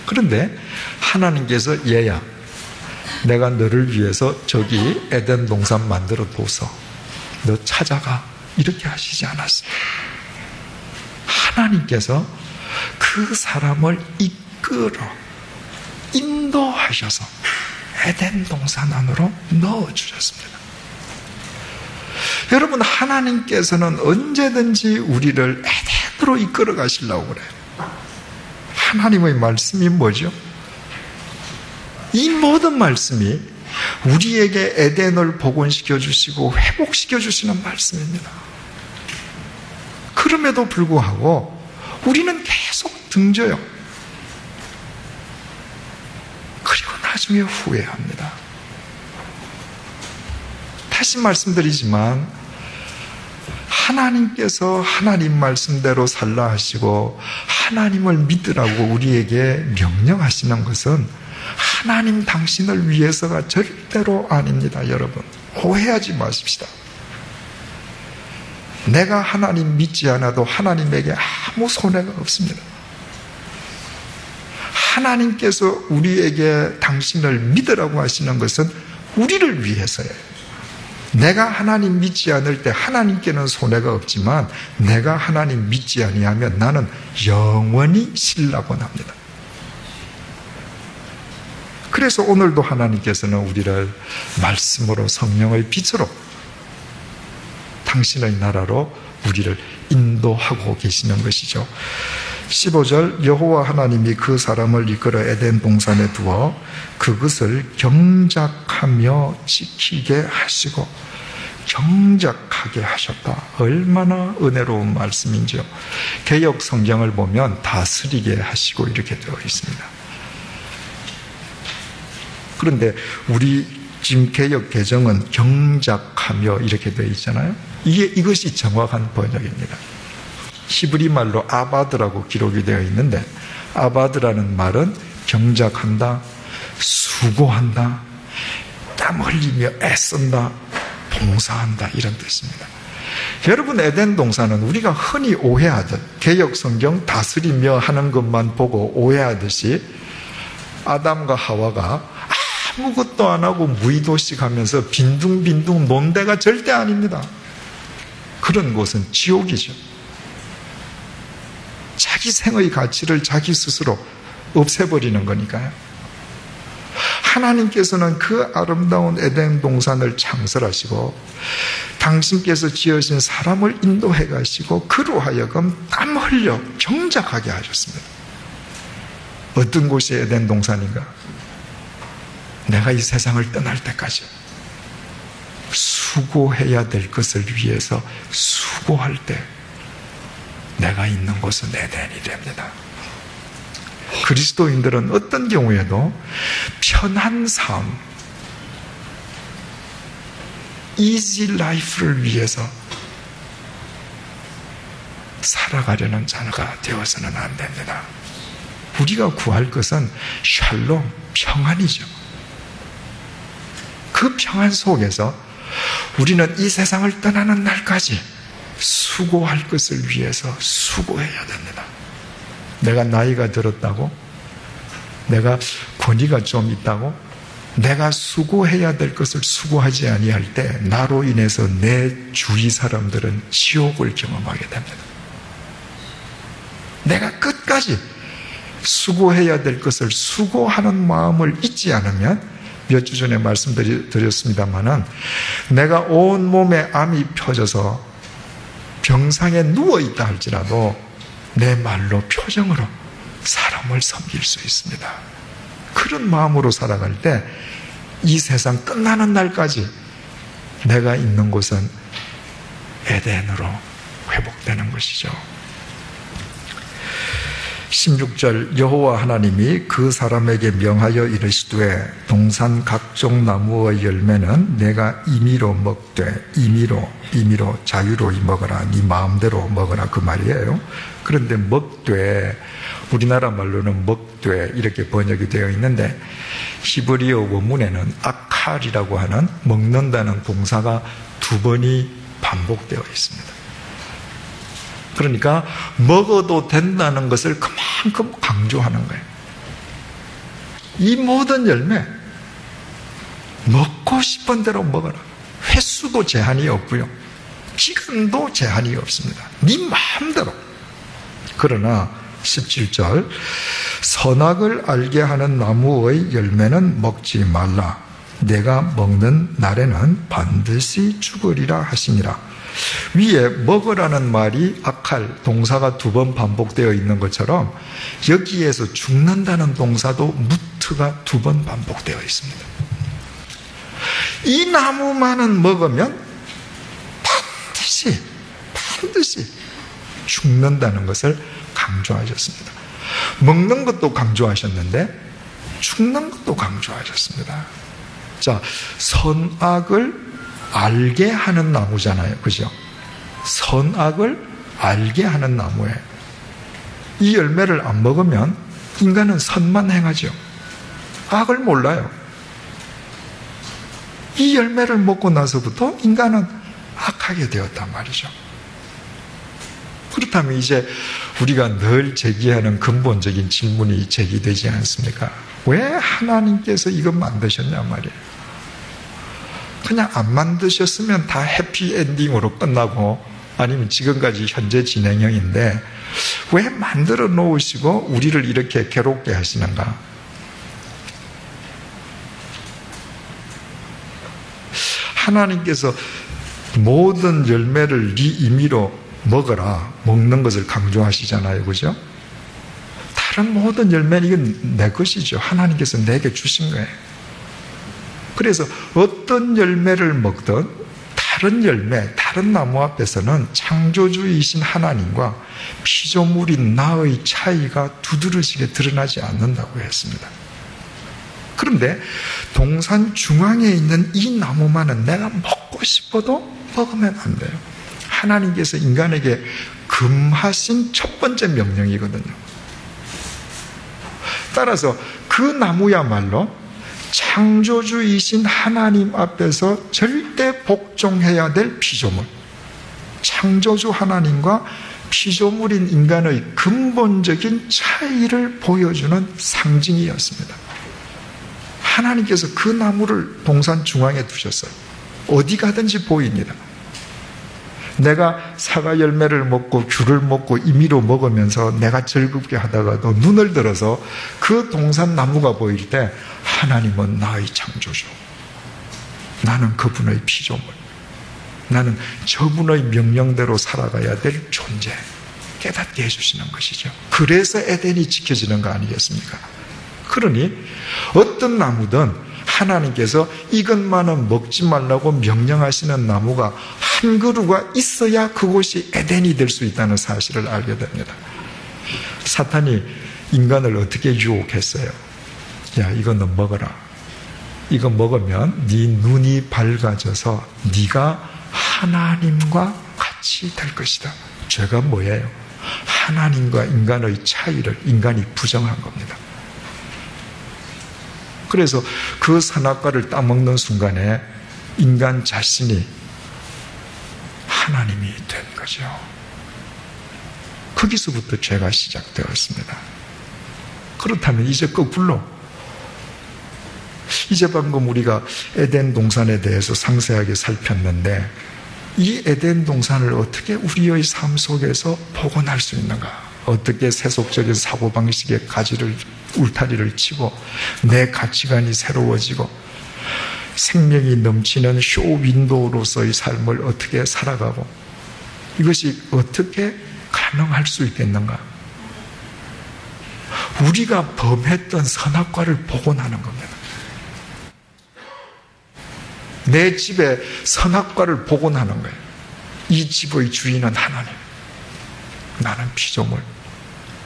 그런데 하나님께서 얘야, 내가 너를 위해서 저기 에덴 동산 만들어 둬서 너 찾아가, 이렇게 하시지 않았어요. 하나님께서 그 사람을 이끌어 인도하셔서 에덴 동산 안으로 넣어주셨습니다. 여러분, 하나님께서는 언제든지 우리를 에덴으로 이끌어 가시려고 그래요. 하나님의 말씀이 뭐죠? 이 모든 말씀이 우리에게 에덴을 복원시켜 주시고 회복시켜 주시는 말씀입니다. 그럼에도 불구하고 우리는 계속 등져요. 그리고 나중에 후회합니다. 다시 말씀드리지만 하나님께서 하나님 말씀대로 살라 하시고 하나님을 믿으라고 우리에게 명령하시는 것은 하나님 당신을 위해서가 절대로 아닙니다. 여러분, 오해하지 마십시다. 내가 하나님 믿지 않아도 하나님에게 아무 손해가 없습니다. 하나님께서 우리에게 당신을 믿으라고 하시는 것은 우리를 위해서예요. 내가 하나님 믿지 않을 때 하나님께는 손해가 없지만 내가 하나님 믿지 아니하면 나는 영원히 신라곤합니다. 그래서 오늘도 하나님께서는 우리를 말씀으로, 성령의 빛으로 당신의 나라로 우리를 인도하고 계시는 것이죠. 15절, 여호와 하나님이 그 사람을 이끌어 에덴 동산에 두어 그것을 경작하며 지키게 하시고 경작하게 하셨다. 얼마나 은혜로운 말씀인지요. 개역 성경을 보면 다스리게 하시고 이렇게 되어 있습니다. 그런데 우리 지금 개역 개정은 경작하며 이렇게 되어 있잖아요. 이것이 정확한 번역입니다. 히브리 말로 아바드라고 기록이 되어 있는데, 아바드라는 말은 경작한다, 수고한다, 땀 흘리며 애쓴다, 봉사한다, 이런 뜻입니다. 여러분, 에덴 동산은 우리가 흔히 오해하듯 개역 성경 다스리며 하는 것만 보고 오해하듯이 아담과 하와가 아무것도 안 하고 무의도식 하면서 빈둥빈둥 논 데가 절대 아닙니다. 그런 곳은 지옥이죠. 자기 생의 가치를 자기 스스로 없애버리는 거니까요. 하나님께서는 그 아름다운 에덴 동산을 창설하시고 당신께서 지으신 사람을 인도해 가시고 그로 하여금 땀 흘려 경작하게 하셨습니다. 어떤 곳이 에덴 동산인가? 내가 이 세상을 떠날 때까지 수고해야 될 것을 위해서 수고할 때 내가 있는 곳은 에덴이 됩니다. 그리스도인들은 어떤 경우에도 편한 삶, easy life를 위해서 살아가려는 자가 되어서는 안 됩니다. 우리가 구할 것은 샬롬, 평안이죠. 그 평안 속에서 우리는 이 세상을 떠나는 날까지 수고할 것을 위해서 수고해야 됩니다. 내가 나이가 들었다고, 내가 권위가 좀 있다고, 내가 수고해야 될 것을 수고하지 아니할 때 나로 인해서 내 주위 사람들은 지옥을 경험하게 됩니다. 내가 끝까지 수고해야 될 것을 수고하는 마음을 잊지 않으면, 몇 주 전에 말씀드렸습니다마는 내가 온 몸에 암이 펴져서 병상에 누워있다 할지라도 내 말로, 표정으로 사람을 섬길 수 있습니다. 그런 마음으로 살아갈 때 이 세상 끝나는 날까지 내가 있는 곳은 에덴으로 회복되는 것이죠. 16절 여호와 하나님이 그 사람에게 명하여 이르시되 동산 각종 나무의 열매는 내가 임의로 먹되 임의로 자유로이 먹어라. 네 마음대로 먹어라 그 말이에요. 그런데 먹되 우리나라 말로는 먹되 이렇게 번역이 되어 있는데 히브리어 원문에는 아칼이라고 하는 먹는다는 동사가 2번이 반복되어 있습니다. 그러니까 먹어도 된다는 것을 그만큼 강조하는 거예요. 이 모든 열매 먹고 싶은 대로 먹어라. 횟수도 제한이 없고요. 기간도 제한이 없습니다. 네 마음대로. 그러나 17절 선악을 알게 하는 나무의 열매는 먹지 말라. 내가 먹는 날에는 반드시 죽으리라 하시니라. 위에 먹으라는 말이 아칼 동사가 2번 반복되어 있는 것처럼 여기에서 죽는다는 동사도 무트가 2번 반복되어 있습니다. 이 나무만은 먹으면 반드시 죽는다는 것을 강조하셨습니다. 먹는 것도 강조하셨는데 죽는 것도 강조하셨습니다. 자, 선악을 알게 하는 나무잖아요. 그죠? 선악을 알게 하는 나무예요. 이 열매를 안 먹으면 인간은 선만 행하죠. 악을 몰라요. 이 열매를 먹고 나서부터 인간은 악하게 되었단 말이죠. 그렇다면 이제 우리가 늘 제기하는 근본적인 질문이 제기되지 않습니까? 왜 하나님께서 이것 만드셨냐 말이에요. 그냥 안 만드셨으면 다 해피엔딩으로 끝나고 아니면 지금까지 현재 진행형인데 왜 만들어 놓으시고 우리를 이렇게 괴롭게 하시는가? 하나님께서 모든 열매를 네 임의로 먹어라. 먹는 것을 강조하시잖아요. 그죠? 다른 모든 열매는 이건 내 것이죠. 하나님께서 내게 주신 거예요. 그래서 어떤 열매를 먹든 다른 열매, 다른 나무 앞에서는 창조주이신 하나님과 피조물인 나의 차이가 두드러지게 드러나지 않는다고 했습니다. 그런데 동산 중앙에 있는 이 나무만은 내가 먹고 싶어도 먹으면 안 돼요. 하나님께서 인간에게 금하신 첫 번째 명령이거든요. 따라서 그 나무야말로 창조주이신 하나님 앞에서 절대 복종해야 될 피조물, 창조주 하나님과 피조물인 인간의 근본적인 차이를 보여주는 상징이었습니다. 하나님께서 그 나무를 동산 중앙에 두셨어요. 어디 가든지 보입니다. 내가 사과 열매를 먹고 귤을 먹고 임의로 먹으면서 내가 즐겁게 하다가도 눈을 들어서 그 동산 나무가 보일 때 하나님은 나의 창조주, 나는 그분의 피조물, 나는 저분의 명령대로 살아가야 될 존재 깨닫게 해주시는 것이죠. 그래서 에덴이 지켜지는 거 아니겠습니까? 그러니 어떤 나무든 하나님께서 이것만은 먹지 말라고 명령하시는 나무가 한 그루가 있어야 그곳이 에덴이 될 수 있다는 사실을 알게 됩니다. 사탄이 인간을 어떻게 유혹했어요? 야, 이거 너 먹어라. 이거 먹으면 네 눈이 밝아져서 네가 하나님과 같이 될 것이다. 죄가 뭐예요? 하나님과 인간의 차이를 인간이 부정한 겁니다. 그래서 그 선악과를 따먹는 순간에 인간 자신이 하나님이 된 거죠. 거기서부터 죄가 시작되었습니다. 그렇다면 이제 거꾸로, 이제 방금 우리가 에덴 동산에 대해서 상세하게 살폈는데 이 에덴 동산을 어떻게 우리의 삶 속에서 복원할 수 있는가? 어떻게 세속적인 사고방식의 울타리를 치고 내 가치관이 새로워지고 생명이 넘치는 쇼윈도우로서의 삶을 어떻게 살아가고 이것이 어떻게 가능할 수 있겠는가? 우리가 범했던 선악과를 복원하는 겁니다. 내 집에 선악과를 복원하는 거예요. 이 집의 주인은 하나님, 나는 피조물.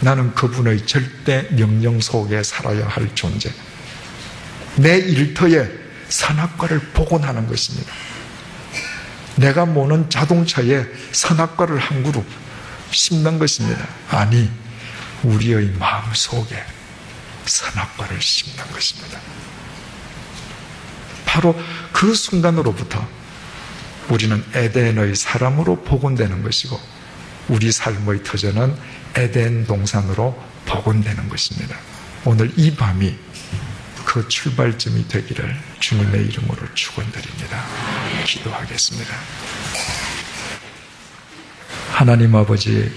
나는 그분의 절대 명령 속에 살아야 할 존재. 내 일터에 선악과를 복원하는 것입니다. 내가 모는 자동차에 선악과를 한 그룹 심는 것입니다. 아니, 우리의 마음 속에 선악과를 심는 것입니다. 바로 그 순간으로부터 우리는 에덴의 사람으로 복원되는 것이고, 우리 삶의 터전은 에덴 동산으로 복원되는 것입니다. 오늘 이 밤이 그 출발점이 되기를 주님의 이름으로 축원드립니다. 기도하겠습니다. 하나님 아버지,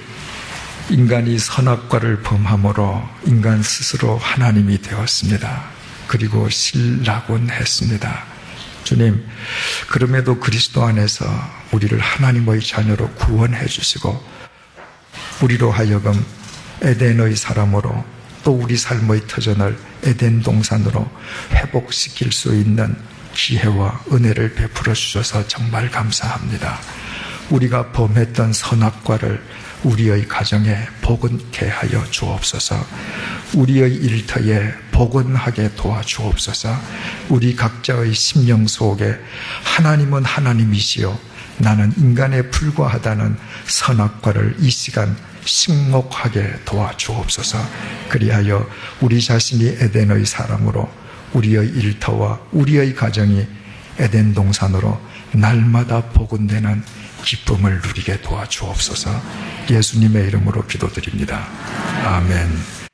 인간이 선악과를 범함으로 인간 스스로 하나님이 되었습니다. 그리고 신라곤했습니다. 주님, 그럼에도 그리스도 안에서 우리를 하나님의 자녀로 구원해 주시고, 우리로 하여금 에덴의 사람으로 또 우리 삶의 터전을 에덴 동산으로 회복시킬 수 있는 기회와 은혜를 베풀어 주셔서 정말 감사합니다. 우리가 범했던 선악과를 우리의 가정에 복원케 하여 주옵소서. 우리의 일터에 복원하게 도와주옵소서. 우리 각자의 심령 속에 하나님은 하나님이시요 나는 인간에 불과하다는 선악과를 이 시간 식목하게 도와주옵소서. 그리하여 우리 자신이 에덴의 사람으로 우리의 일터와 우리의 가정이 에덴 동산으로 날마다 복원되는 기쁨을 누리게 도와주옵소서. 예수님의 이름으로 기도드립니다. 아멘.